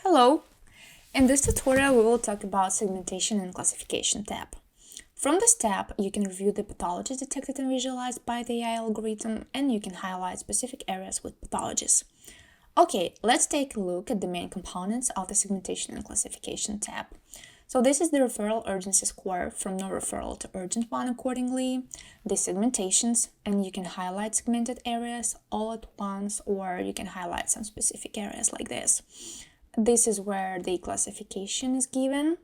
Hello! In this tutorial, we will talk about segmentation and classification tab. From this tab, you can review the pathologies detected and visualized by the AI algorithm, and you can highlight specific areas with pathologies. Okay, let's take a look at the main components of the segmentation and classification tab. So this is the referral urgency score from no referral to urgent one accordingly, the segmentations, and you can highlight segmented areas all at once, or you can highlight some specific areas like this. This is where the classification is given.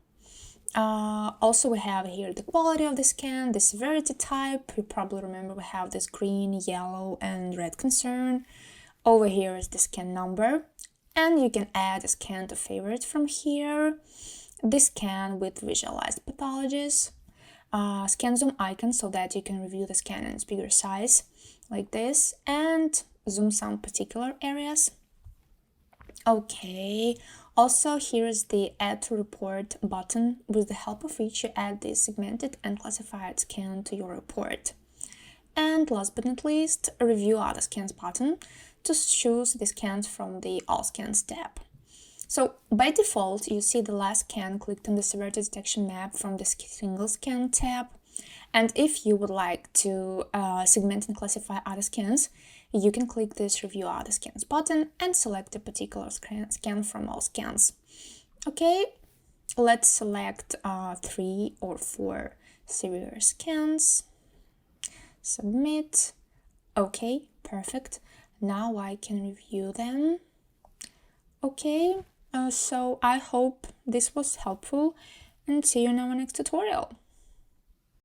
Also, we have here the quality of the scan, the severity type. You probably remember we have this green, yellow, and red concern. Over here is the scan number, and you can add a scan to favorite from here. The scan with visualized pathologies. Scan zoom icon so that you can review the scan in its bigger size, like this, and zoom some particular areas. Okay, also here is the add to report button, with the help of which you add the segmented and classified scan to your report. And last but not least, a review other scans button to choose the scans from the all scans tab. So by default, you see the last scan clicked on the severity detection map from the single scan tab. And if you would like to segment and classify other scans, you can click this Review Other Scans button and select a particular scan from all scans. Okay, let's select 3 or 4 severe scans. Submit. Okay, perfect. Now I can review them. Okay, so I hope this was helpful, and see you in our next tutorial.